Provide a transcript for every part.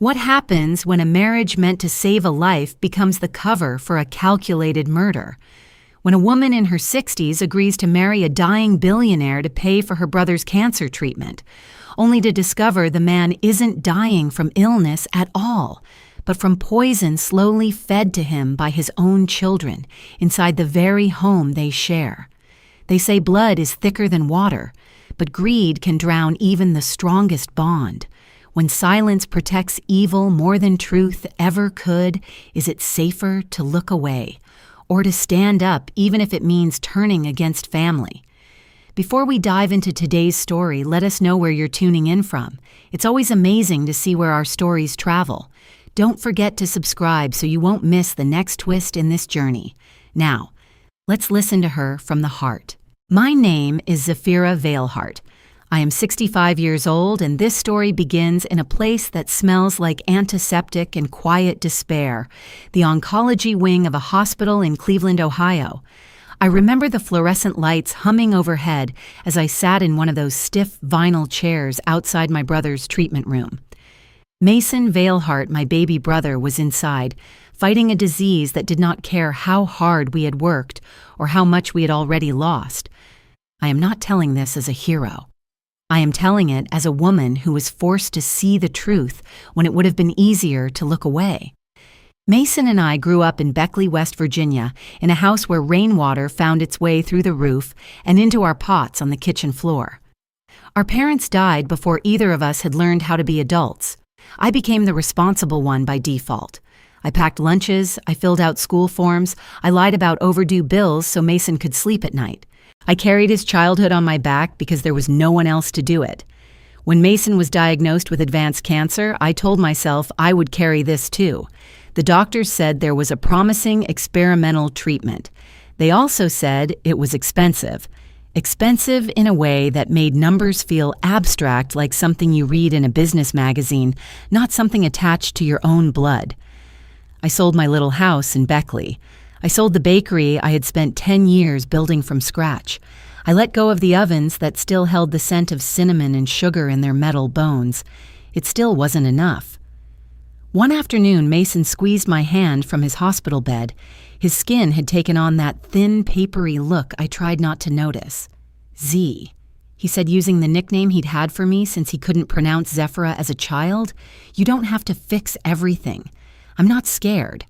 What happens when a marriage meant to save a life becomes the cover for a calculated murder? When a woman in her 60s agrees to marry a dying billionaire to pay for her brother's cancer treatment, only to discover the man isn't dying from illness at all, but from poison slowly fed to him by his own children inside the very home they share. They say blood is thicker than water, but greed can drown even the strongest bond. When silence protects evil more than truth ever could, is it safer to look away, or to stand up even if it means turning against family? Before we dive into today's story, let us know where you're tuning in from. It's always amazing to see where our stories travel. Don't forget to subscribe so you won't miss the next twist in this journey. Now, let's listen to her from the heart. My name is Zafira Veilhart. I am 65 years old, and this story begins in a place that smells like antiseptic and quiet despair, the oncology wing of a hospital in Cleveland, Ohio. I remember the fluorescent lights humming overhead as I sat in one of those stiff vinyl chairs outside my brother's treatment room. Mason Veilhart, my baby brother, was inside, fighting a disease that did not care how hard we had worked or how much we had already lost. I am not telling this as a hero. I am telling it as a woman who was forced to see the truth when it would have been easier to look away. Mason and I grew up in Beckley, West Virginia, in a house where rainwater found its way through the roof and into our pots on the kitchen floor. Our parents died before either of us had learned how to be adults. I became the responsible one by default. I packed lunches, I filled out school forms, I lied about overdue bills so Mason could sleep at night. I carried his childhood on my back because there was no one else to do it. When Mason was diagnosed with advanced cancer, I told myself I would carry this too. The doctors said there was a promising experimental treatment. They also said it was expensive. Expensive in a way that made numbers feel abstract, like something you read in a business magazine, not something attached to your own blood. I sold my little house in Beckley. I sold the bakery I had spent 10 years building from scratch. I let go of the ovens that still held the scent of cinnamon and sugar in their metal bones. It still wasn't enough. One afternoon, Mason squeezed my hand from his hospital bed. His skin had taken on that thin, papery look I tried not to notice. Z, he said, using the nickname he'd had for me since he couldn't pronounce Zephyra as a child. You don't have to fix everything. I'm not scared.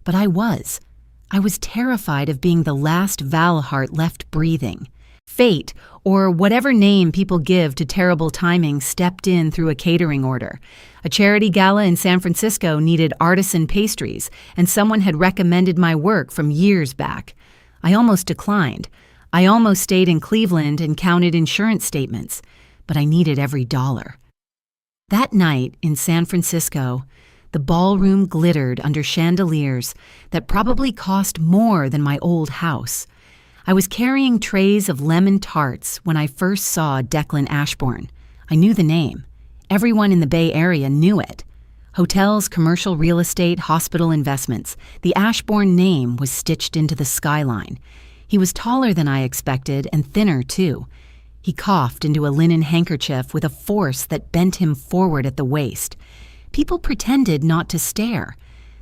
But I was. I was terrified of being the last Veilhart left breathing. Fate, or whatever name people give to terrible timing, stepped in through a catering order. A charity gala in San Francisco needed artisan pastries, and someone had recommended my work from years back. I almost declined. I almost stayed in Cleveland and counted insurance statements, but I needed every dollar. That night in San Francisco, the ballroom glittered under chandeliers that probably cost more than my old house. I was carrying trays of lemon tarts when I first saw Declan Ashbourne. I knew the name. Everyone in the Bay Area knew it. Hotels, commercial real estate, hospital investments. The Ashbourne name was stitched into the skyline. He was taller than I expected and thinner, too. He coughed into a linen handkerchief with a force that bent him forward at the waist. People pretended not to stare.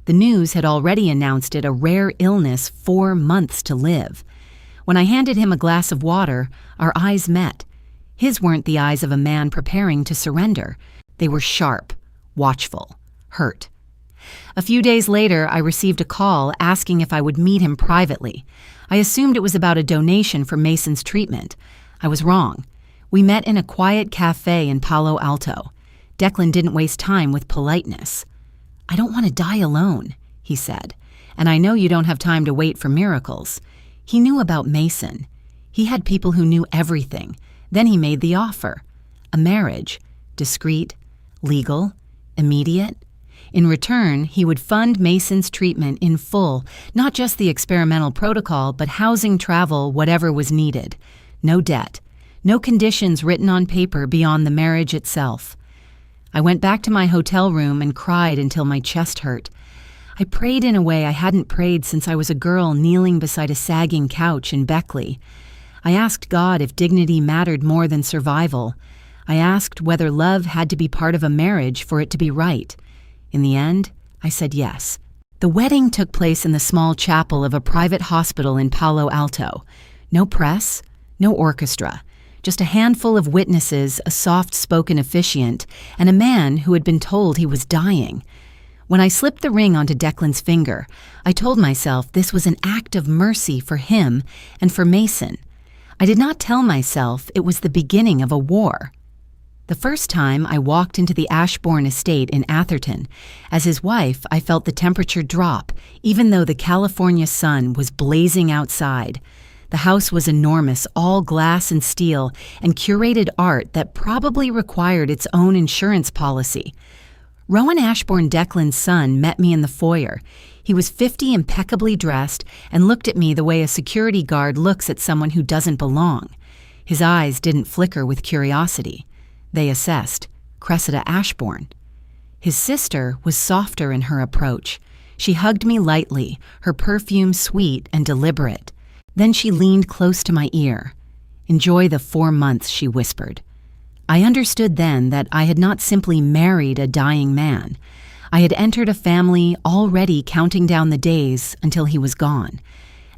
The news had already announced it a rare illness, 4 months to live. When I handed him a glass of water, our eyes met. His weren't the eyes of a man preparing to surrender. They were sharp, watchful, hurt. A few days later, I received a call asking if I would meet him privately. I assumed it was about a donation for Mason's treatment. I was wrong. We met in a quiet cafe in Palo Alto. Declan didn't waste time with politeness. I don't want to die alone, he said, and I know you don't have time to wait for miracles. He knew about Mason. He had people who knew everything. Then he made the offer. A marriage, discreet, legal, immediate. In return, he would fund Mason's treatment in full, not just the experimental protocol, but housing, travel, whatever was needed. No debt, no conditions written on paper beyond the marriage itself. I went back to my hotel room and cried until my chest hurt. I prayed in a way I hadn't prayed since I was a girl kneeling beside a sagging couch in Beckley. I asked God if dignity mattered more than survival. I asked whether love had to be part of a marriage for it to be right. In the end, I said yes. The wedding took place in the small chapel of a private hospital in Palo Alto. No press, no orchestra, just a handful of witnesses, a soft-spoken officiant, and a man who had been told he was dying. When I slipped the ring onto Declan's finger, I told myself this was an act of mercy for him and for Mason. I did not tell myself it was the beginning of a war. The first time I walked into the Ashbourne estate in Atherton, as his wife, I felt the temperature drop, even though the California sun was blazing outside. The house was enormous, all glass and steel, and curated art that probably required its own insurance policy. Rowan Ashbourne Declan's son met me in the foyer. He was 50, impeccably dressed, and looked at me the way a security guard looks at someone who doesn't belong. His eyes didn't flicker with curiosity. They assessed Cressida Ashbourne. His sister was softer in her approach. She hugged me lightly, her perfume sweet and deliberate. Then she leaned close to my ear. "Enjoy the 4 months," she whispered. I understood then that I had not simply married a dying man. I had entered a family already counting down the days until he was gone.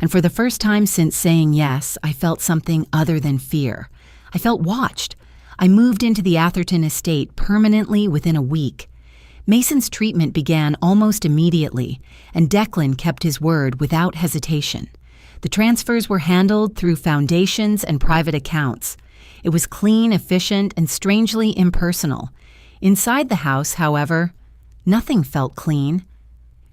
And for the first time since saying yes, I felt something other than fear. I felt watched. I moved into the Atherton estate permanently within a week. Mason's treatment began almost immediately, and Declan kept his word without hesitation. The transfers were handled through foundations and private accounts. It was clean, efficient, and strangely impersonal. Inside the house, however, nothing felt clean.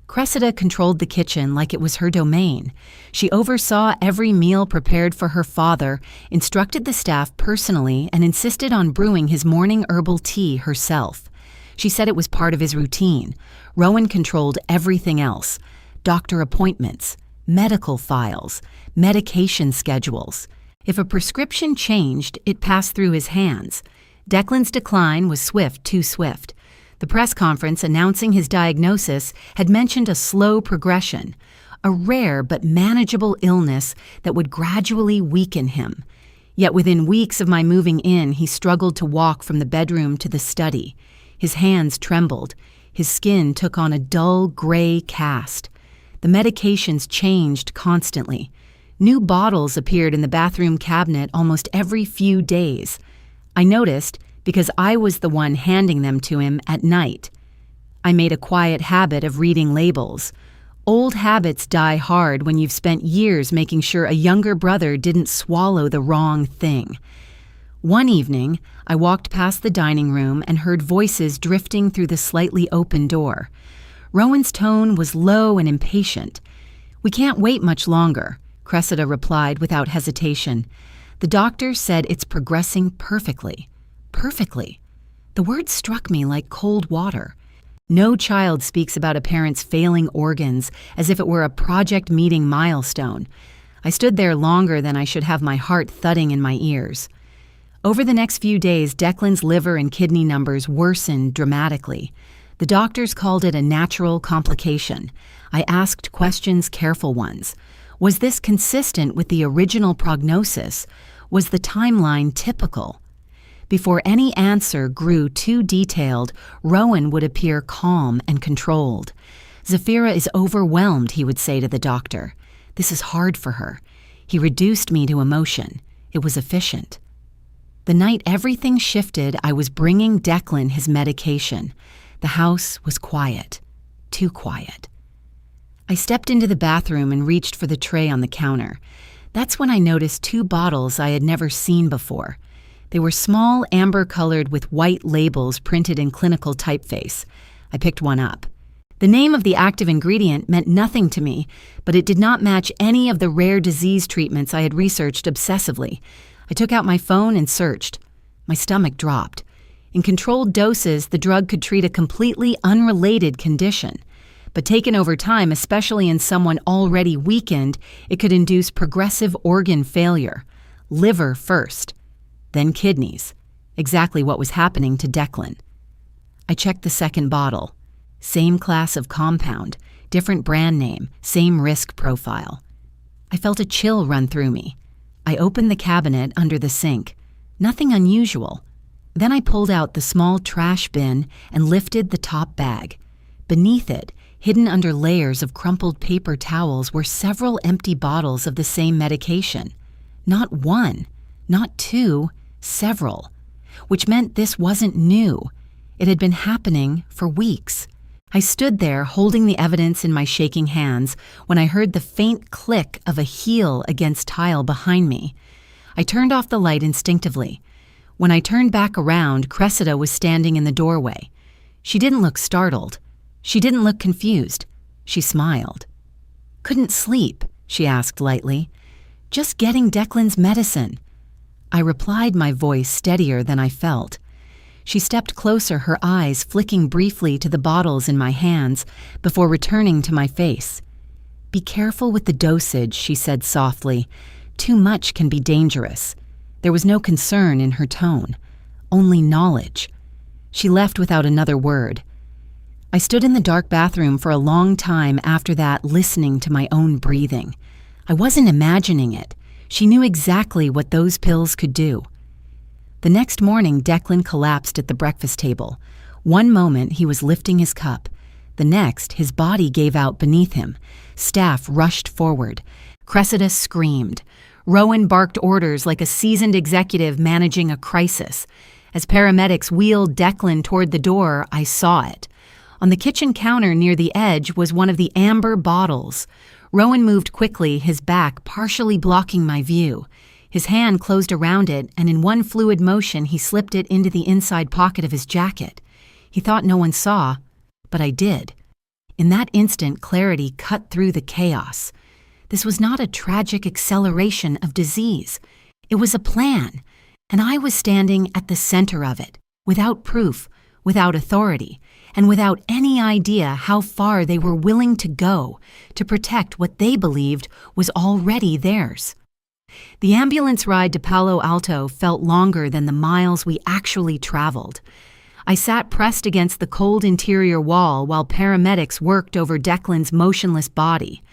Cressida controlled the kitchen like it was her domain. She oversaw every meal prepared for her father, instructed the staff personally, and insisted on brewing his morning herbal tea herself. She said it was part of his routine. Rowan controlled everything else: doctor appointments, medical files, medication schedules. If a prescription changed, it passed through his hands. Declan's decline was swift, too swift. The press conference announcing his diagnosis had mentioned a slow progression, a rare but manageable illness that would gradually weaken him. Yet within weeks of my moving in, he struggled to walk from the bedroom to the study. His hands trembled. His skin took on a dull gray cast. The medications changed constantly. New bottles appeared in the bathroom cabinet almost every few days. I noticed because I was the one handing them to him at night. I made a quiet habit of reading labels. Old habits die hard when you've spent years making sure a younger brother didn't swallow the wrong thing. One evening, I walked past the dining room and heard voices drifting through the slightly open door. Rowan's tone was low and impatient. "We can't wait much longer," Cressida replied without hesitation. "The doctor said it's progressing perfectly." Perfectly. The word struck me like cold water. No child speaks about a parent's failing organs as if it were a project meeting milestone. I stood there longer than I should have my heart thudding in my ears. Over the next few days, Declan's liver and kidney numbers worsened dramatically. The doctors called it a natural complication. I asked questions, careful ones. Was this consistent with the original prognosis? Was the timeline typical? Before any answer grew too detailed, Rowan would appear calm and controlled. "Zafira is overwhelmed," he would say to the doctor. "This is hard for her." He reduced me to emotion. It was efficient. The night everything shifted, I was bringing Declan his medication. The house was quiet. Too quiet. I stepped into the bathroom and reached for the tray on the counter. That's when I noticed 2 bottles I had never seen before. They were small, amber-colored with white labels printed in clinical typeface. I picked one up. The name of the active ingredient meant nothing to me, but it did not match any of the rare disease treatments I had researched obsessively. I took out my phone and searched. My stomach dropped. In controlled doses, the drug could treat a completely unrelated condition. But taken over time, especially in someone already weakened, it could induce progressive organ failure. Liver first. Then kidneys. Exactly what was happening to Declan. I checked the second bottle. Same class of compound, different brand name, same risk profile. I felt a chill run through me. I opened the cabinet under the sink. Nothing unusual. Then I pulled out the small trash bin and lifted the top bag. Beneath it, hidden under layers of crumpled paper towels, were several empty bottles of the same medication. Not one, not two, several. Which meant this wasn't new. It had been happening for weeks. I stood there holding the evidence in my shaking hands when I heard the faint click of a heel against tile behind me. I turned off the light instinctively. When I turned back around, Cressida was standing in the doorway. She didn't look startled. She didn't look confused. She smiled. "Couldn't sleep?" she asked lightly. "Just getting Declan's medicine." I replied, my voice steadier than I felt. She stepped closer, her eyes flicking briefly to the bottles in my hands before returning to my face. "Be careful with the dosage," she said softly. "Too much can be dangerous." There was no concern in her tone, only knowledge. She left without another word. I stood in the dark bathroom for a long time after that, listening to my own breathing. I wasn't imagining it. She knew exactly what those pills could do. The next morning, Declan collapsed at the breakfast table. One moment, he was lifting his cup. The next, his body gave out beneath him. Staff rushed forward. Cressida screamed. Rowan barked orders like a seasoned executive managing a crisis. As paramedics wheeled Declan toward the door, I saw it. On the kitchen counter near the edge was one of the amber bottles. Rowan moved quickly, his back partially blocking my view. His hand closed around it, and in one fluid motion he slipped it into the inside pocket of his jacket. He thought no one saw, but I did. In that instant, clarity cut through the chaos. This was not a tragic acceleration of disease. It was a plan, and I was standing at the center of it, without proof, without authority, and without any idea how far they were willing to go to protect what they believed was already theirs. The ambulance ride to Palo Alto felt longer than the miles we actually traveled. I sat pressed against the cold interior wall while paramedics worked over Declan's motionless body.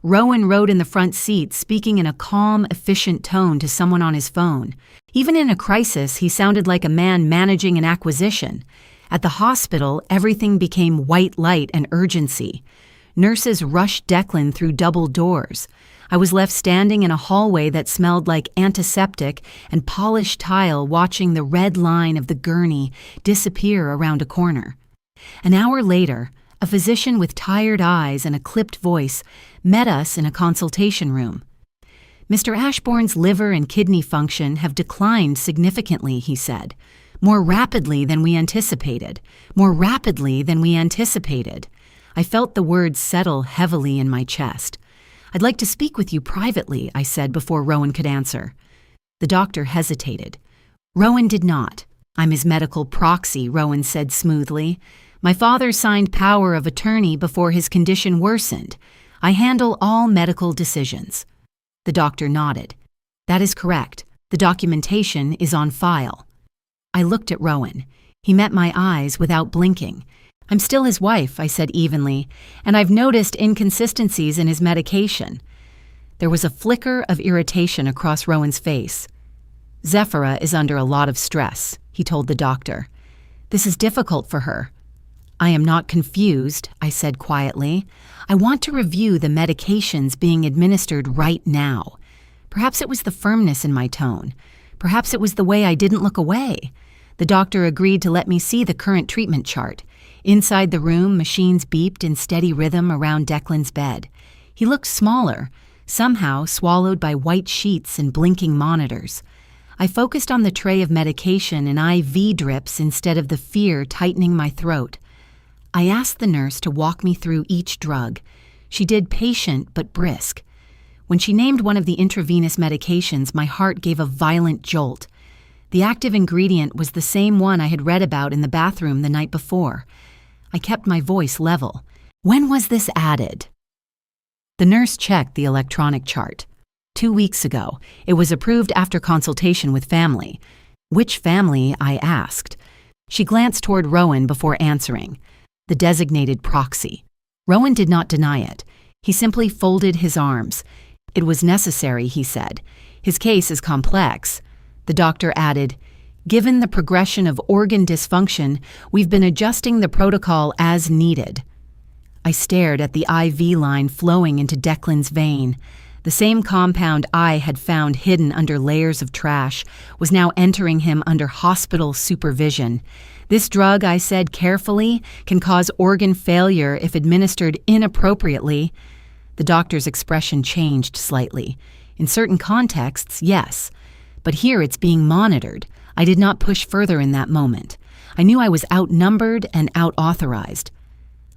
Rowan rode in the front seat, speaking in a calm, efficient tone to someone on his phone. Even in a crisis, he sounded like a man managing an acquisition. At the hospital, everything became white light and urgency. Nurses rushed Declan through double doors. I was left standing in a hallway that smelled like antiseptic and polished tile, watching the red line of the gurney disappear around a corner. An hour later, a physician with tired eyes and a clipped voice met us in a consultation room. "Mr. Ashbourne's liver and kidney function have declined significantly," he said. "More rapidly than we anticipated. More rapidly than we anticipated." I felt the words settle heavily in my chest. "I'd like to speak with you privately," I said before Rowan could answer. The doctor hesitated. "Rowan did not. I'm his medical proxy," Rowan said smoothly. "My father signed power of attorney before his condition worsened. I handle all medical decisions." The doctor nodded. "That is correct. The documentation is on file." I looked at Rowan. He met my eyes without blinking. "I'm still his wife," I said evenly, "and I've noticed inconsistencies in his medication." There was a flicker of irritation across Rowan's face. "Zephyra is under a lot of stress," he told the doctor. "This is difficult for her." "I am not confused," I said quietly. "I want to review the medications being administered right now." Perhaps it was the firmness in my tone. Perhaps it was the way I didn't look away. The doctor agreed to let me see the current treatment chart. Inside the room, machines beeped in steady rhythm around Declan's bed. He looked smaller, somehow swallowed by white sheets and blinking monitors. I focused on the tray of medication and IV drips instead of the fear tightening my throat. I asked the nurse to walk me through each drug. She did, patient but brisk. When she named one of the intravenous medications, my heart gave a violent jolt. The active ingredient was the same one I had read about in the bathroom the night before. I kept my voice level. "When was this added?" The nurse checked the electronic chart. 2 weeks ago. It was approved after consultation with family. "Which family?" I asked. She glanced toward Rowan before answering. "The designated proxy." Rowan did not deny it. He simply folded his arms. "It was necessary," he said. "His case is complex." The doctor added, Given the progression of organ dysfunction, we've been adjusting the protocol as needed. I stared at the IV line flowing into Declan's vein. The same compound I had found hidden under layers of trash was now entering him under hospital supervision. This drug, I said carefully, can cause organ failure if administered inappropriately. The doctor's expression changed slightly. In certain contexts, yes. But here it's being monitored. I did not push further in that moment. I knew I was outnumbered and out-authorized.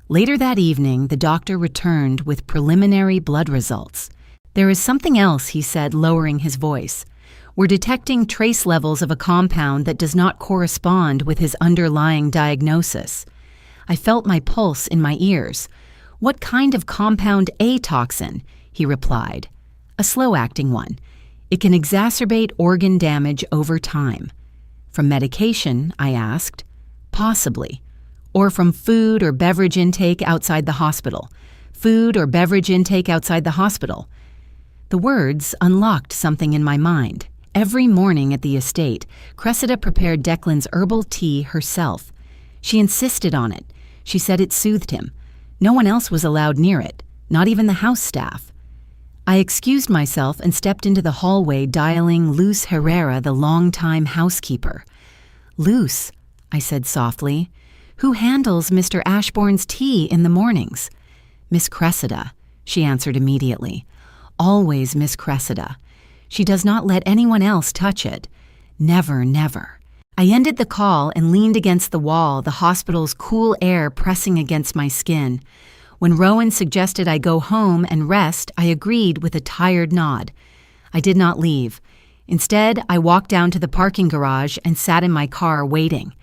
Later that evening, the doctor returned with preliminary blood results. "There is something else," he said, lowering his voice. "We're detecting trace levels of a compound that does not correspond with his underlying diagnosis." I felt my pulse in my ears. "What kind of compound A toxin?" he replied. "A slow-acting one. It can exacerbate organ damage over time." "From medication?" I asked. "Possibly. Or from food or beverage intake outside the hospital. Food or beverage intake outside the hospital." The words unlocked something in my mind. Every morning at the estate, Cressida prepared Declan's herbal tea herself. She insisted on it. She said it soothed him. No one else was allowed near it, not even the house staff. I excused myself and stepped into the hallway, dialing Luz Herrera, the longtime housekeeper. "Luz," I said softly, "who handles Mr. Ashbourne's tea in the mornings?" "Miss Cressida," she answered immediately. "Always Miss Cressida. She does not let anyone else touch it. Never, never." I ended the call and leaned against the wall, the hospital's cool air pressing against my skin. When Rowan suggested I go home and rest, I agreed with a tired nod. I did not leave. Instead, I walked down to the parking garage and sat in my car waiting.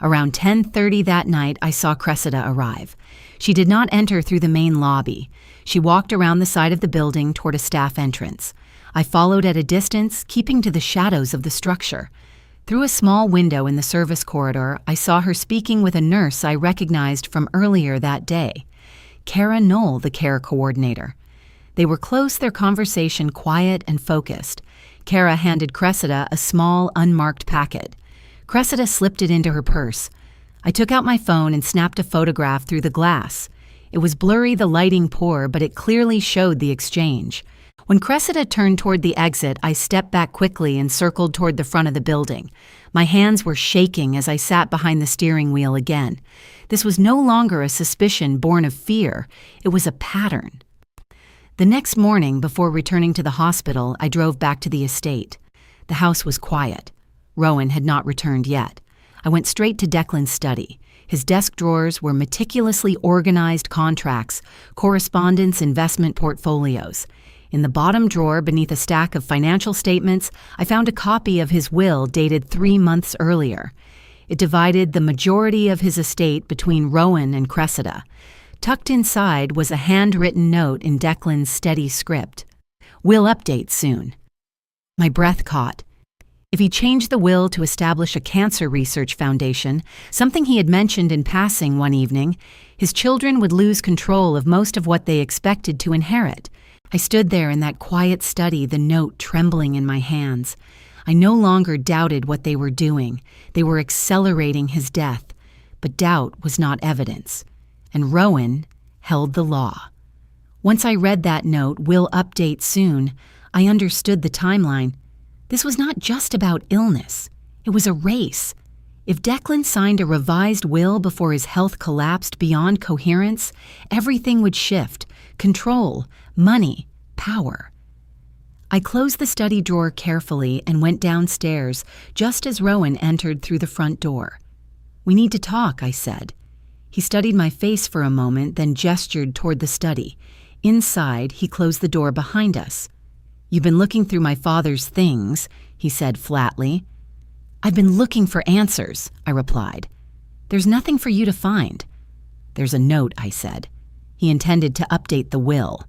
Around 10:30 that night, I saw Cressida arrive. She did not enter through the main lobby. She walked around the side of the building toward a staff entrance. I followed at a distance, keeping to the shadows of the structure. Through a small window in the service corridor, I saw her speaking with a nurse I recognized from earlier that day. Kara Knoll, the care coordinator. They were close, their conversation quiet and focused. Kara handed Cressida a small, unmarked packet. Cressida slipped it into her purse. I took out my phone and snapped a photograph through the glass. It was blurry, the lighting poor, but it clearly showed the exchange. When Cressida turned toward the exit, I stepped back quickly and circled toward the front of the building. My hands were shaking as I sat behind the steering wheel again. This was no longer a suspicion born of fear. It was a pattern. The next morning, before returning to the hospital, I drove back to the estate. The house was quiet. Rowan had not returned yet. I went straight to Declan's study. His desk drawers were meticulously organized contracts, correspondence, investment portfolios. In the bottom drawer, beneath a stack of financial statements, I found a copy of his will dated 3 months earlier. It divided the majority of his estate between Rowan and Cressida. Tucked inside was a handwritten note in Declan's steady script. "Will update soon." My breath caught. If he changed the will to establish a cancer research foundation, something he had mentioned in passing one evening, his children would lose control of most of what they expected to inherit. I stood there in that quiet study, the note trembling in my hands. I no longer doubted what they were doing. They were accelerating his death. But doubt was not evidence. And Rowan held the law. Once I read that note, "Will update soon," I understood the timeline. This was not just about illness. It was a race. If Declan signed a revised will before his health collapsed beyond coherence, everything would shift. Control, money, power. I closed the study drawer carefully and went downstairs just as Rowan entered through the front door. "We need to talk," I said. He studied my face for a moment, then gestured toward the study. Inside, he closed the door behind us. "You've been looking through my father's things," he said flatly. "I've been looking for answers," I replied. "There's nothing for you to find." "There's a note," I said. He intended to update the will.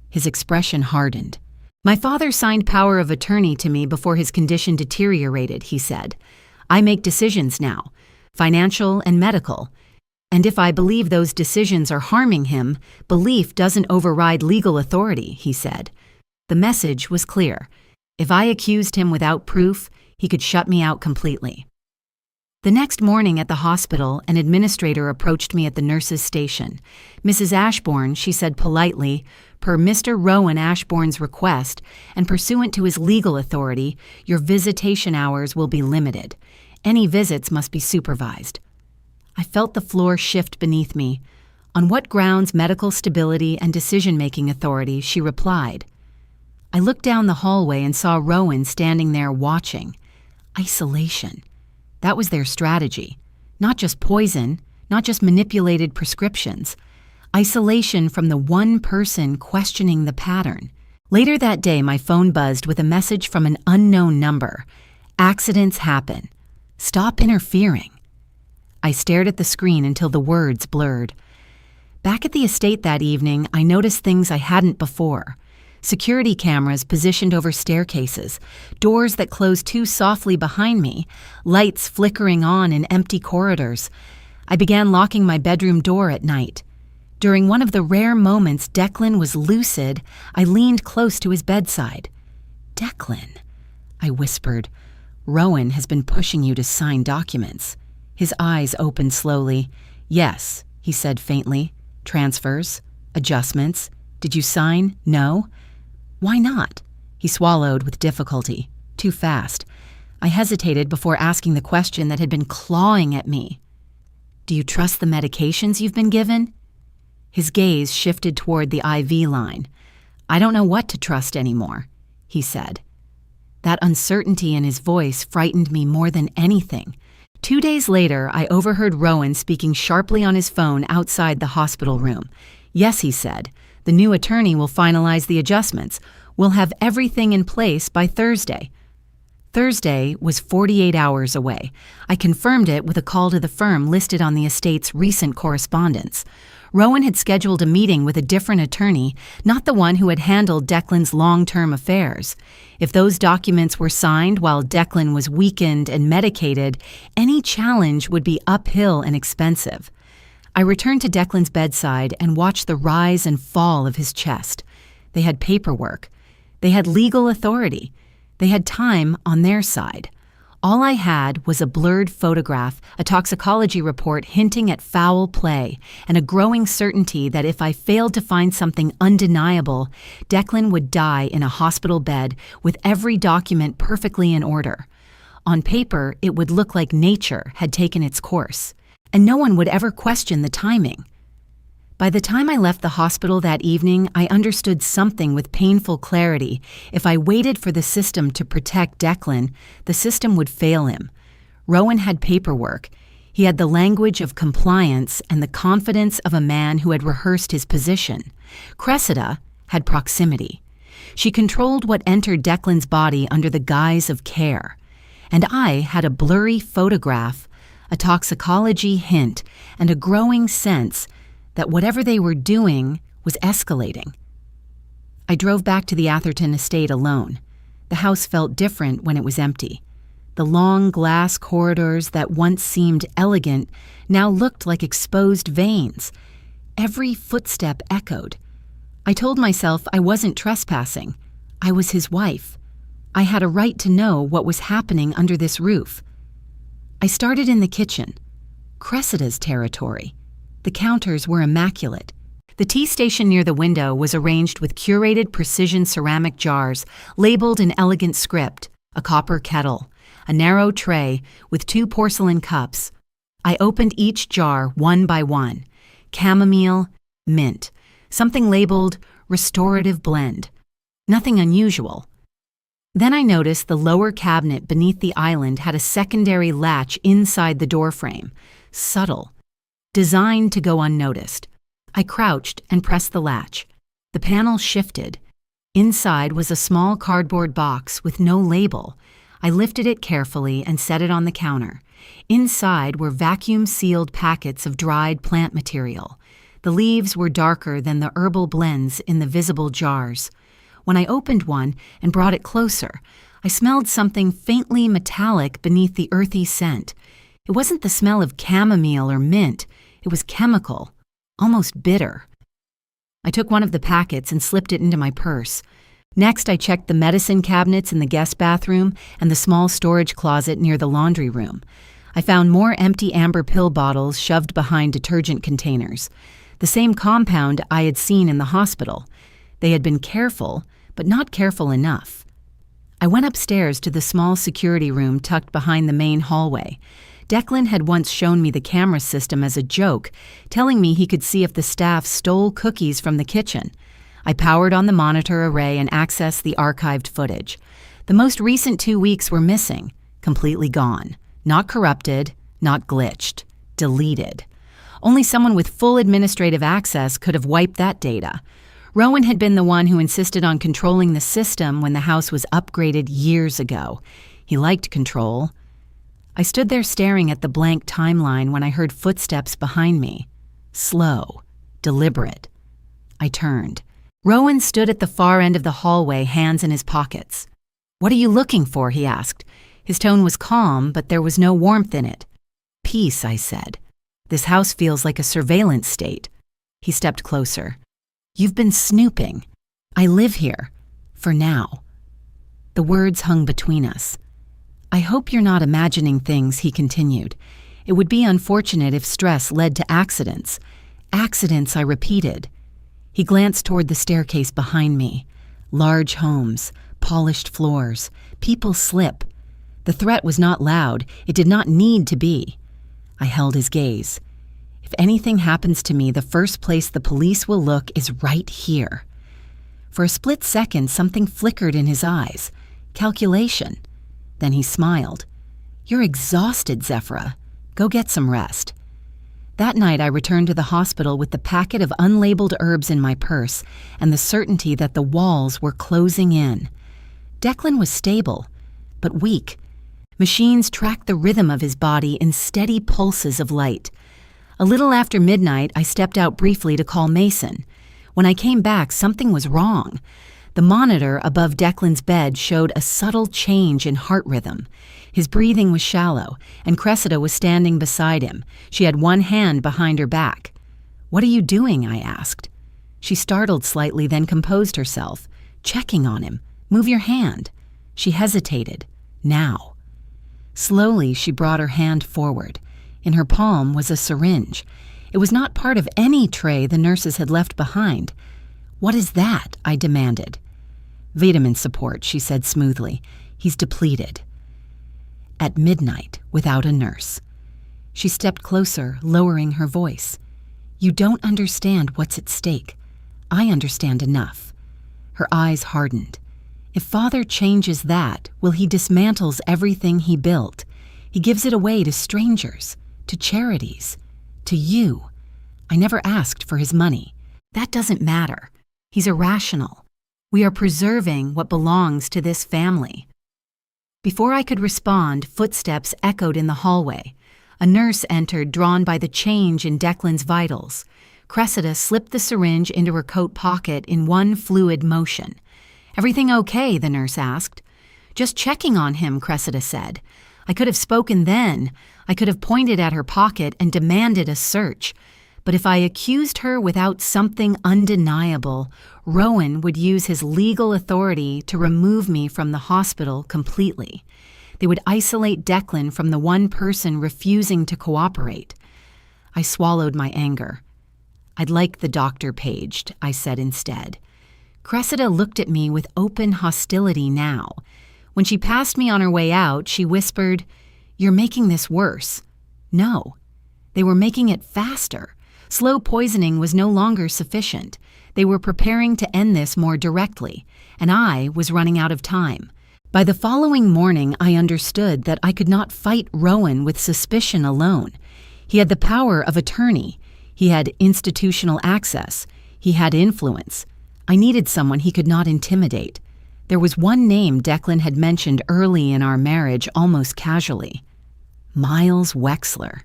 His expression hardened. "My father signed power of attorney to me before his condition deteriorated," he said. "I make decisions now, financial and medical. And if I believe those decisions are harming him, belief doesn't override legal authority," he said. The message was clear. If I accused him without proof, He could shut me out completely. The next morning at the hospital, an administrator approached me at the nurse's station. "Mrs. Ashbourne," she said politely, "per Mr. Rowan Ashbourne's request, and pursuant to his legal authority, your visitation hours will be limited. Any visits must be supervised." I felt the floor shift beneath me. "On what grounds medical stability and decision-making authority?" she replied. I looked down the hallway and saw Rowan standing there watching. Isolation. That was their strategy. Not just poison, not just manipulated prescriptions. Isolation from the one person questioning the pattern. Later that day, my phone buzzed with a message from an unknown number. "Accidents happen. Stop interfering." I stared at the screen until the words blurred. Back at the estate that evening, I noticed things I hadn't before. Security cameras positioned over staircases, doors that closed too softly behind me, lights flickering on in empty corridors. I began locking my bedroom door at night. During one of the rare moments Declan was lucid, I leaned close to his bedside. "Declan," I whispered, "Rowan has been pushing you to sign documents." His eyes opened slowly. "Yes," he said faintly. "Transfers? Adjustments? Did you sign? No?" "Why not?" He swallowed with difficulty. Too fast. I hesitated before asking the question that had been clawing at me. "Do you trust the medications you've been given?" His gaze shifted toward the IV line. "I don't know what to trust anymore," he said. That uncertainty in his voice frightened me more than anything. 2 days later, I overheard Rowan speaking sharply on his phone outside the hospital room. "Yes," he said, "the new attorney will finalize the adjustments. We'll have everything in place by Thursday." Thursday was 48 hours away. I confirmed it with a call to the firm listed on the estate's recent correspondence. Rowan had scheduled a meeting with a different attorney, not the one who had handled Declan's long-term affairs. If those documents were signed while Declan was weakened and medicated, any challenge would be uphill and expensive. I returned to Declan's bedside and watched the rise and fall of his chest. They had paperwork. They had legal authority. They had time on their side. All I had was a blurred photograph, a toxicology report hinting at foul play, and a growing certainty that if I failed to find something undeniable, Declan would die in a hospital bed with every document perfectly in order. On paper, it would look like nature had taken its course, and no one would ever question the timing. By the time I left the hospital that evening, I understood something with painful clarity. If I waited for the system to protect Declan, the system would fail him. Rowan had paperwork. He had the language of compliance and the confidence of a man who had rehearsed his position. Cressida had proximity. She controlled what entered Declan's body under the guise of care. And I had a blurry photograph, a toxicology hint, and a growing sense that whatever they were doing was escalating. I drove back to the Atherton estate alone. The house felt different when it was empty. The long glass corridors that once seemed elegant now looked like exposed veins. Every footstep echoed. I told myself I wasn't trespassing. I was his wife. I had a right to know what was happening under this roof. I started in the kitchen, Cressida's territory. The counters were immaculate. The tea station near the window was arranged with curated precision ceramic jars, labeled in elegant script, a copper kettle, a narrow tray with 2 porcelain cups. I opened each jar one by one. Chamomile, mint, something labeled restorative blend. Nothing unusual. Then I noticed the lower cabinet beneath the island had a secondary latch inside the doorframe, subtle, designed to go unnoticed. I crouched and pressed the latch. The panel shifted. Inside was a small cardboard box with no label. I lifted it carefully and set it on the counter. Inside were vacuum-sealed packets of dried plant material. The leaves were darker than the herbal blends in the visible jars. When I opened one and brought it closer, I smelled something faintly metallic beneath the earthy scent. It wasn't the smell of chamomile or mint. It was chemical, almost bitter. I took one of the packets and slipped it into my purse. Next, I checked the medicine cabinets in the guest bathroom and the small storage closet near the laundry room. I found more empty amber pill bottles shoved behind detergent containers, the same compound I had seen in the hospital. They had been careful, but not careful enough. I went upstairs to the small security room tucked behind the main hallway. Declan had once shown me the camera system as a joke, telling me he could see if the staff stole cookies from the kitchen. I powered on the monitor array and accessed the archived footage. The most recent 2 weeks were missing, completely gone. Not corrupted, not glitched, deleted. Only someone with full administrative access could have wiped that data. Rowan had been the one who insisted on controlling the system when the house was upgraded years ago. He liked control. I stood there staring at the blank timeline when I heard footsteps behind me. Slow, deliberate. I turned. Rowan stood at the far end of the hallway, hands in his pockets. "What are you looking for?" he asked. His tone was calm, but there was no warmth in it. "Peace," I said. "This house feels like a surveillance state." He stepped closer. "You've been snooping. I live here. For now." The words hung between us. "I hope you're not imagining things," he continued. "It would be unfortunate if stress led to accidents." "Accidents," I repeated. He glanced toward the staircase behind me. Large homes, polished floors, people slip. The threat was not loud. It did not need to be. I held his gaze. If anything happens to me, the first place the police will look is right here. For a split second, something flickered in his eyes. Calculation. Then he smiled. "You're exhausted, Zephra. Go get some rest." That night, I returned to the hospital with the packet of unlabeled herbs in my purse and the certainty that the walls were closing in. Declan was stable, but weak. Machines tracked the rhythm of his body in steady pulses of light. A little after midnight, I stepped out briefly to call Mason. When I came back, something was wrong. The monitor above Declan's bed showed a subtle change in heart rhythm. His breathing was shallow, and Cressida was standing beside him. She had one hand behind her back. "What are you doing?" I asked. She startled slightly, then composed herself. "Checking on him. Move your hand." She hesitated. "Now." Slowly, she brought her hand forward. In her palm was a syringe. It was not part of any tray the nurses had left behind. "What is that?" I demanded. "Vitamin support," she said smoothly. "He's depleted." At midnight, without a nurse. She stepped closer, lowering her voice. "You don't understand what's at stake. I understand enough." Her eyes hardened. "If Father changes that, well, he dismantles everything he built. He gives it away to strangers, to charities, to you. I never asked for his money. That doesn't matter. He's irrational. We are preserving what belongs to this family." Before I could respond, footsteps echoed in the hallway. A nurse entered, drawn by the change in Declan's vitals. Cressida slipped the syringe into her coat pocket in one fluid motion. "Everything okay?" the nurse asked. "Just checking on him," Cressida said. I could have spoken then. I could have pointed at her pocket and demanded a search. But if I accused her without something undeniable, Rowan would use his legal authority to remove me from the hospital completely. They would isolate Declan from the one person refusing to cooperate. I swallowed my anger. "I'd like the doctor paged," I said instead. Cressida looked at me with open hostility now. When she passed me on her way out, she whispered, "You're making this worse." No, they were making it faster. Slow poisoning was no longer sufficient. They were preparing to end this more directly, and I was running out of time. By the following morning, I understood that I could not fight Rowan with suspicion alone. He had the power of attorney. He had institutional access. He had influence. I needed someone he could not intimidate. There was one name Declan had mentioned early in our marriage, almost casually. Miles Wexler.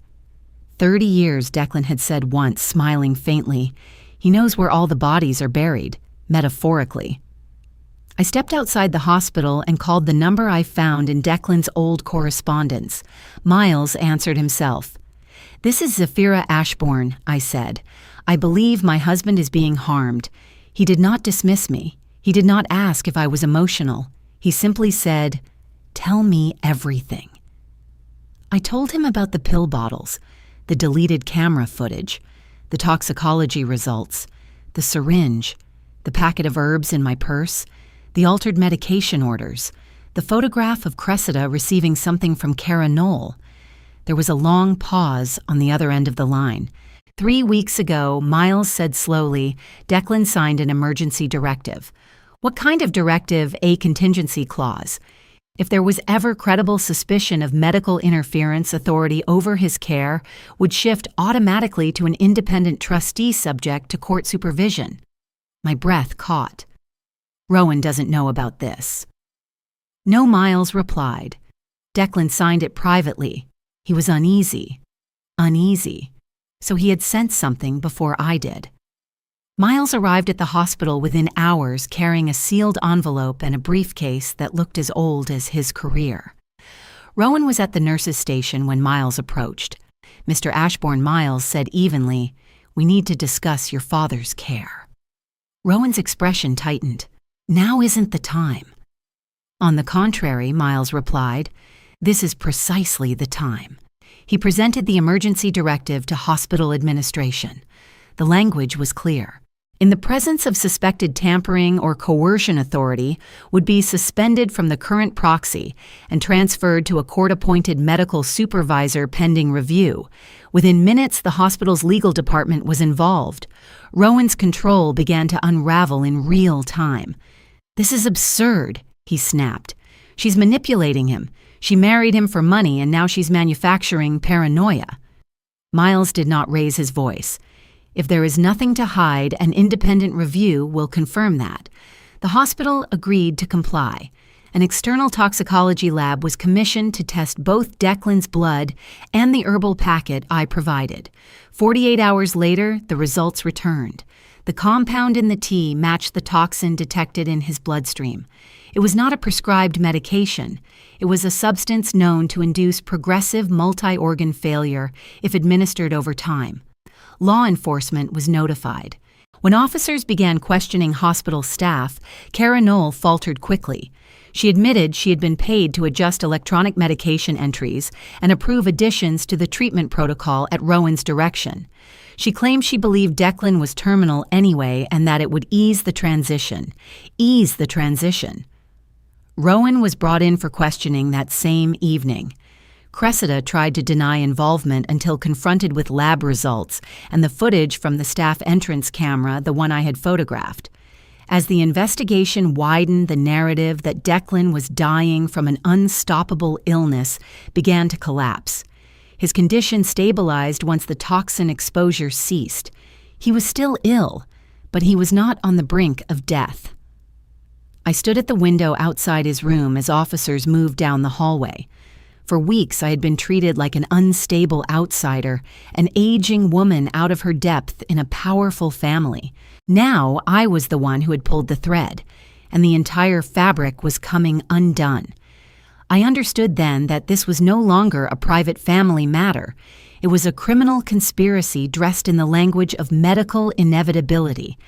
30 years, Declan had said once, smiling faintly. He knows where all the bodies are buried, metaphorically. I stepped outside the hospital and called the number I found in Declan's old correspondence. Miles answered himself. "This is Zephira Ashbourne," I said. "I believe my husband is being harmed." He did not dismiss me. He did not ask if I was emotional. He simply said, "Tell me everything." I told him about the pill bottles, the deleted camera footage, the toxicology results, the syringe, the packet of herbs in my purse, the altered medication orders, the photograph of Cressida receiving something from Cara Knoll. There was a long pause on the other end of the line. 3 weeks ago, Miles said slowly, Declan signed an emergency directive. What kind of directive? A contingency clause. If there was ever credible suspicion of medical interference, authority over his care would shift automatically to an independent trustee subject to court supervision. My breath caught. Rowan doesn't know about this. No, Miles replied. Declan signed it privately. He was uneasy. Uneasy. So he had sensed something before I did. Miles arrived at the hospital within hours carrying a sealed envelope and a briefcase that looked as old as his career. Rowan was at the nurse's station when Miles approached. Mr. Ashbourne Miles said evenly, "We need to discuss your father's care." Rowan's expression tightened. "Now isn't the time." "On the contrary," Miles replied, "this is precisely the time." He presented the emergency directive to hospital administration. The language was clear. In the presence of suspected tampering or coercion, authority would be suspended from the current proxy and transferred to a court-appointed medical supervisor pending review. Within minutes, the hospital's legal department was involved. Rowan's control began to unravel in real time. "This is absurd," he snapped. "She's manipulating him. She married him for money and now she's manufacturing paranoia." Miles did not raise his voice. "If there is nothing to hide, an independent review will confirm that." The hospital agreed to comply. An external toxicology lab was commissioned to test both Declan's blood and the herbal packet I provided. 48 hours later, the results returned. The compound in the tea matched the toxin detected in his bloodstream. It was not a prescribed medication. It was a substance known to induce progressive multi-organ failure if administered over time. Law enforcement was notified. When officers began questioning hospital staff, Cara Knoll faltered quickly. She admitted she had been paid to adjust electronic medication entries and approve additions to the treatment protocol at Rowan's direction. She claimed she believed Declan was terminal anyway and that it would ease the transition. Ease the transition. Rowan was brought in for questioning that same evening. Cressida tried to deny involvement until confronted with lab results and the footage from the staff entrance camera, the one I had photographed. As the investigation widened, the narrative that Declan was dying from an unstoppable illness began to collapse. His condition stabilized once the toxin exposure ceased. He was still ill, but he was not on the brink of death. I stood at the window outside his room as officers moved down the hallway. For weeks, I had been treated like an unstable outsider, an aging woman out of her depth in a powerful family. Now, I was the one who had pulled the thread, and the entire fabric was coming undone. I understood then that this was no longer a private family matter. It was a criminal conspiracy dressed in the language of medical inevitability,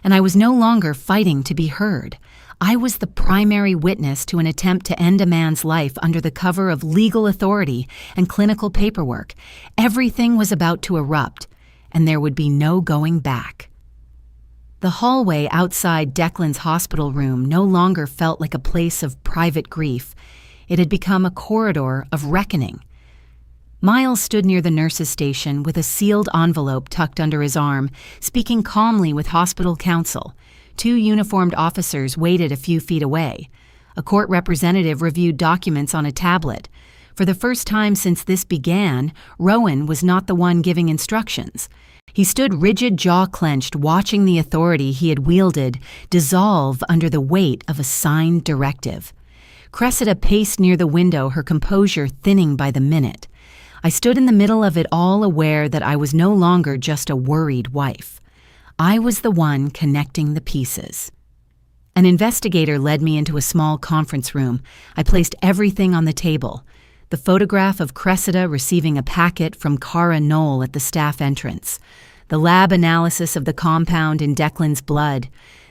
and I was no longer fighting to be heard. I was the primary witness to an attempt to end a man's life under the cover of legal authority and clinical paperwork. Everything was about to erupt, and there would be no going back. The hallway outside Declan's hospital room no longer felt like a place of private grief. It had become a corridor of reckoning. Miles stood near the nurse's station with a sealed envelope tucked under his arm, speaking calmly with hospital counsel. 2 uniformed officers waited a few feet away. A court representative reviewed documents on a tablet. For the first time since this began, Rowan was not the one giving instructions. He stood rigid, jaw clenched, watching the authority he had wielded dissolve under the weight of a signed directive. Cressida paced near the window, her composure thinning by the minute. I stood in the middle of it all, aware that I was no longer just a worried wife. I was the one connecting the pieces. An investigator led me into a small conference room. I placed everything on the table. The photograph of Cressida receiving a packet from Cara Knoll at the staff entrance. The lab analysis of the compound in Declan's blood.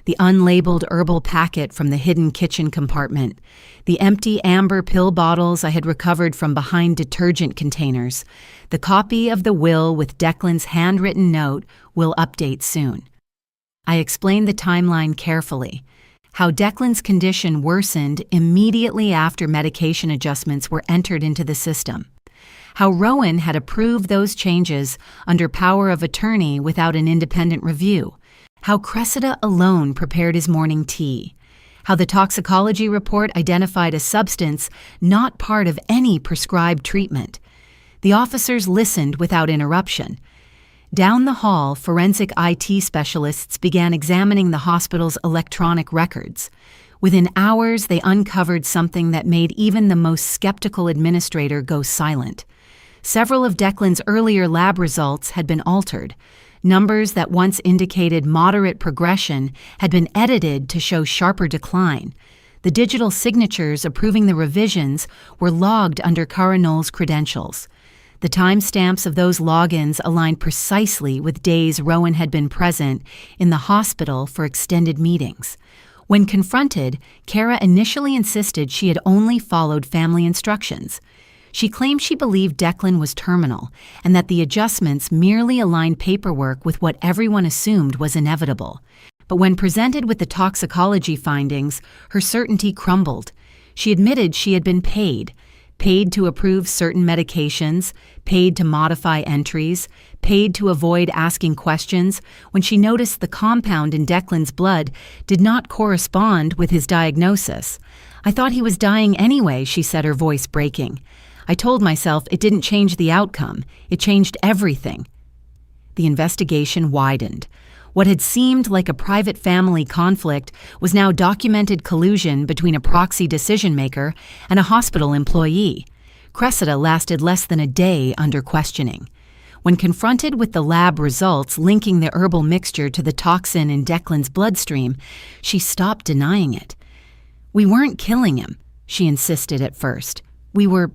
the unlabeled herbal packet from the hidden kitchen compartment, the empty amber pill bottles I had recovered from behind detergent containers, the copy of the will with Declan's handwritten note, "Will update soon." I explained the timeline carefully, how Declan's condition worsened immediately after medication adjustments were entered into the system, how Rowan had approved those changes under power of attorney without an independent review, how Cressida alone prepared his morning tea, how the toxicology report identified a substance not part of any prescribed treatment. The officers listened without interruption. Down the hall, forensic IT specialists began examining the hospital's electronic records. Within hours, they uncovered something that made even the most skeptical administrator go silent. Several of Declan's earlier lab results had been altered. Numbers that once indicated moderate progression had been edited to show sharper decline. The digital signatures approving the revisions were logged under Carinol's credentials. The timestamps of those logins aligned precisely with days Rowan had been present in the hospital for extended meetings. When confronted, Kara initially insisted she had only followed family instructions. She claimed she believed Declan was terminal and that the adjustments merely aligned paperwork with what everyone assumed was inevitable. But when presented with the toxicology findings, her certainty crumbled. She admitted she had been paid to approve certain medications, paid to modify entries, paid to avoid asking questions when she noticed the compound in Declan's blood did not correspond with his diagnosis. "I thought he was dying anyway," she said, her voice breaking. "I told myself it didn't change the outcome. It changed everything." The investigation widened. What had seemed like a private family conflict was now documented collusion between a proxy decision-maker and a hospital employee. Cressida lasted less than a day under questioning. When confronted with the lab results linking the herbal mixture to the toxin in Declan's bloodstream, she stopped denying it. "We weren't killing him," she insisted at first. "We were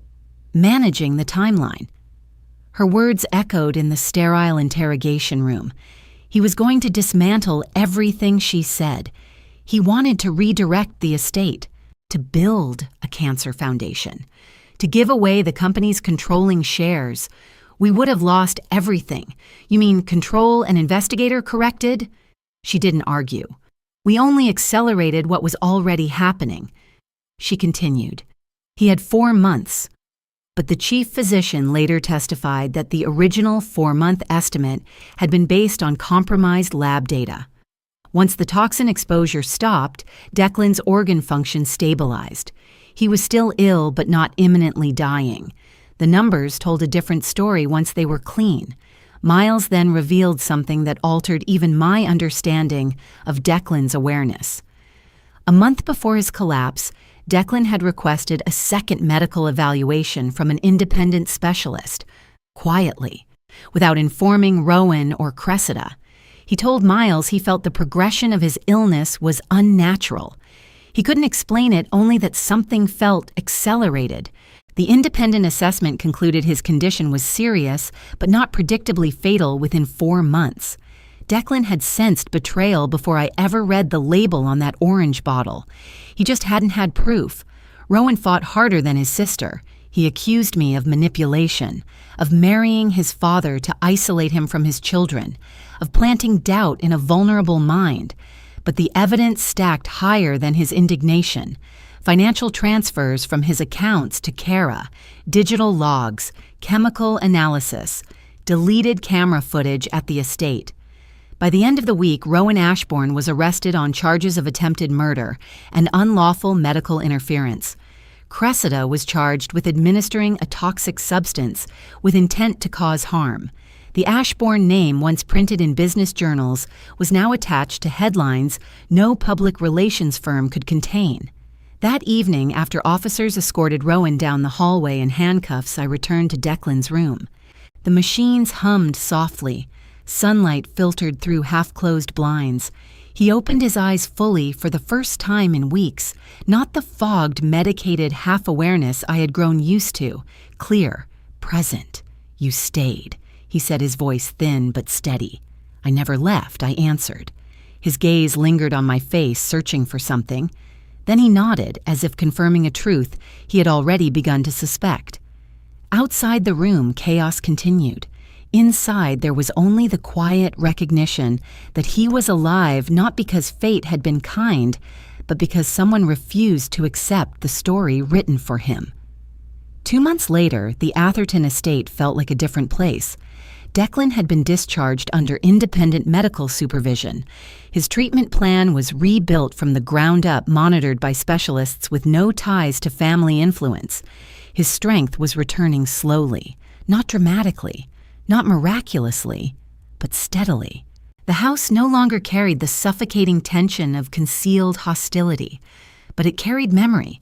managing the timeline." Her words echoed in the sterile interrogation room. He was going to dismantle everything she said. He wanted to redirect the estate, to build a cancer foundation, to give away the company's controlling shares. "We would have lost everything. You mean control and investigator corrected?" She didn't argue. "We only accelerated what was already happening." She continued. "He had 4 months. But the chief physician later testified that the original 4-month estimate had been based on compromised lab data. Once the toxin exposure stopped, Declan's organ function stabilized. He was still ill but not imminently dying. The numbers told a different story once they were clean. Miles then revealed something that altered even my understanding of Declan's awareness. A month before his collapse, Declan had requested a second medical evaluation from an independent specialist, quietly, without informing Rowan or Cressida. He told Miles he felt the progression of his illness was unnatural. He couldn't explain it, only that something felt accelerated. The independent assessment concluded his condition was serious, but not predictably fatal within 4 months. Declan had sensed betrayal before I ever read the label on that orange bottle. He just hadn't had proof. Rowan fought harder than his sister. He accused me of manipulation, of marrying his father to isolate him from his children, of planting doubt in a vulnerable mind. But the evidence stacked higher than his indignation. Financial transfers from his accounts to Kara, digital logs, chemical analysis, deleted camera footage at the estate. By the end of the week, Rowan Ashbourne was arrested on charges of attempted murder and unlawful medical interference. Cressida was charged with administering a toxic substance with intent to cause harm. The Ashbourne name, once printed in business journals, was now attached to headlines no public relations firm could contain. That evening, after officers escorted Rowan down the hallway in handcuffs, I returned to Declan's room. The machines hummed softly. Sunlight filtered through half-closed blinds. He opened his eyes fully for the first time in weeks, not the fogged, medicated half-awareness I had grown used to. Clear, present. "You stayed," he said, his voice thin but steady. "I never left," I answered. His gaze lingered on my face, searching for something. Then he nodded, as if confirming a truth he had already begun to suspect. Outside the room, chaos continued. Inside, there was only the quiet recognition that he was alive not because fate had been kind, but because someone refused to accept the story written for him. 2 months later, the Atherton estate felt like a different place. Declan had been discharged under independent medical supervision. His treatment plan was rebuilt from the ground up, monitored by specialists with no ties to family influence. His strength was returning slowly, not dramatically, not miraculously, but steadily. The house no longer carried the suffocating tension of concealed hostility, but it carried memory.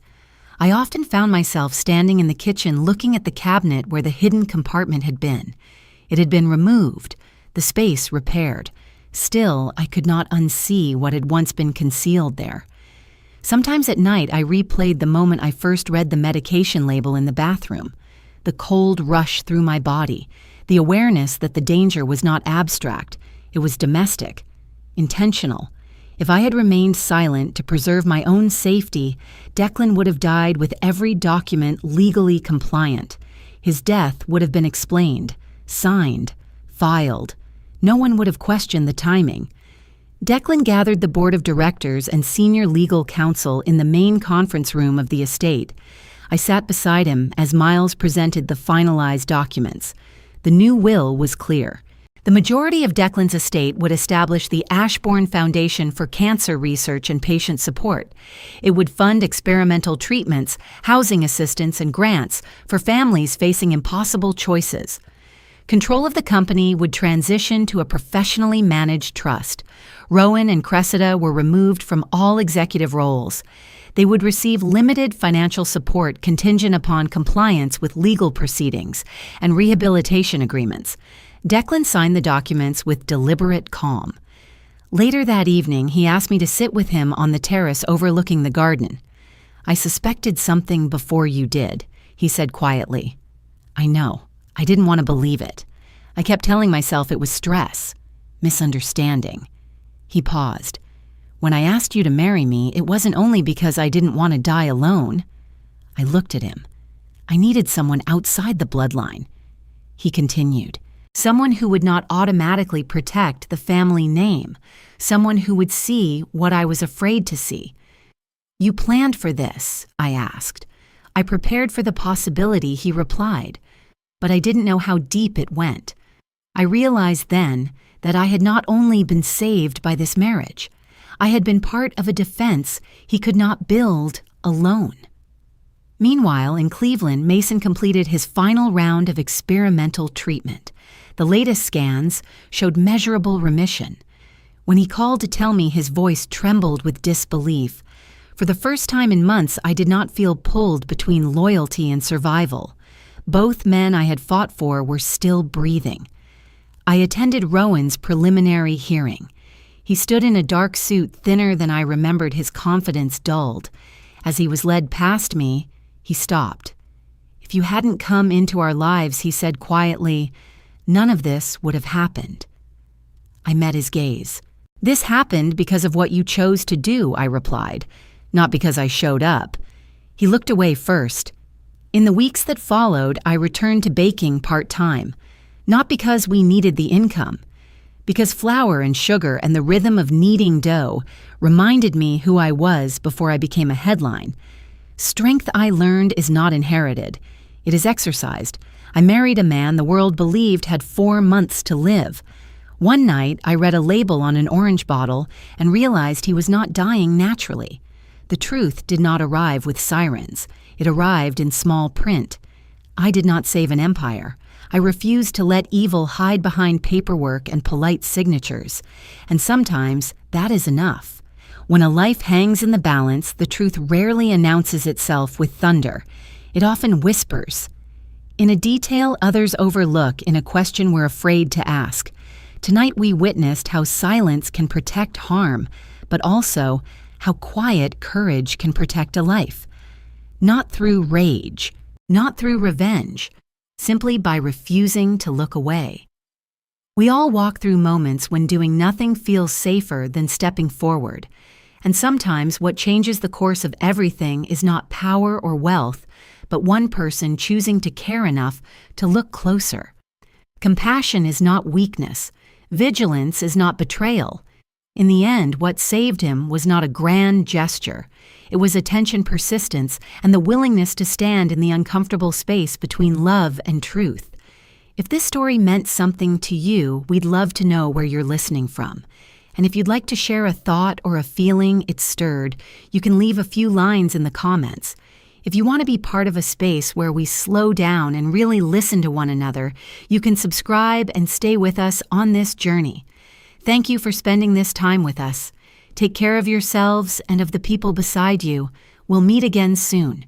I often found myself standing in the kitchen looking at the cabinet where the hidden compartment had been. It had been removed, the space repaired. Still, I could not unsee what had once been concealed there. Sometimes at night, I replayed the moment I first read the medication label in the bathroom. The cold rush through my body, the awareness that the danger was not abstract, it was domestic, intentional. If I had remained silent to preserve my own safety, Declan would have died with every document legally compliant. His death would have been explained, signed, filed. No one would have questioned the timing. Declan gathered the board of directors and senior legal counsel in the main conference room of the estate. I sat beside him as Miles presented the finalized documents. The new will was clear. The majority of Declan's estate would establish the Ashbourne Foundation for Cancer Research and Patient Support. It would fund experimental treatments, housing assistance, and grants for families facing impossible choices. Control of the company would transition to a professionally managed trust. Rowan and Cressida were removed from all executive roles. They would receive limited financial support contingent upon compliance with legal proceedings and rehabilitation agreements. Declan signed the documents with deliberate calm. Later that evening, he asked me to sit with him on the terrace overlooking the garden. "I suspected something before you did," he said quietly. "I know. I didn't want to believe it. I kept telling myself it was stress, misunderstanding." He paused. "When I asked you to marry me, it wasn't only because I didn't want to die alone." I looked at him. "I needed someone outside the bloodline." He continued. "Someone who would not automatically protect the family name. Someone who would see what I was afraid to see." "You planned for this?" I asked. "I prepared for the possibility," he replied. "But I didn't know how deep it went." I realized then that I had not only been saved by this marriage, I had been part of a defense he could not build alone. Meanwhile, in Cleveland, Mason completed his final round of experimental treatment. The latest scans showed measurable remission. When he called to tell me, his voice trembled with disbelief. For the first time in months, I did not feel pulled between loyalty and survival. Both men I had fought for were still breathing. I attended Rowan's preliminary hearing. He stood in a dark suit thinner than I remembered, his confidence dulled. As he was led past me, he stopped. "If you hadn't come into our lives," he said quietly, "none of this would have happened." I met his gaze. "This happened because of what you chose to do," I replied, "not because I showed up." He looked away first. In the weeks that followed, I returned to baking part-time, not because we needed the income, because flour and sugar and the rhythm of kneading dough reminded me who I was before I became a headline. Strength, I learned, is not inherited. It is exercised. I married a man the world believed had 4 months to live. One night, I read a label on an orange bottle and realized he was not dying naturally. The truth did not arrive with sirens. It arrived in small print. I did not save an empire. I refused to let evil hide behind paperwork and polite signatures. And sometimes that is enough. When a life hangs in the balance, the truth rarely announces itself with thunder. It often whispers. In a detail others overlook, in a question we're afraid to ask. Tonight we witnessed how silence can protect harm, but also how quiet courage can protect a life. Not through rage, not through revenge, simply by refusing to look away. We all walk through moments when doing nothing feels safer than stepping forward. And sometimes what changes the course of everything is not power or wealth, but one person choosing to care enough to look closer. Compassion is not weakness. Vigilance is not betrayal. In the end, what saved him was not a grand gesture. It was attention, persistence, and the willingness to stand in the uncomfortable space between love and truth. If this story meant something to you, we'd love to know where you're listening from. And if you'd like to share a thought or a feeling it stirred, you can leave a few lines in the comments. If you want to be part of a space where we slow down and really listen to one another, you can subscribe and stay with us on this journey. Thank you for spending this time with us. Take care of yourselves and of the people beside you. We'll meet again soon.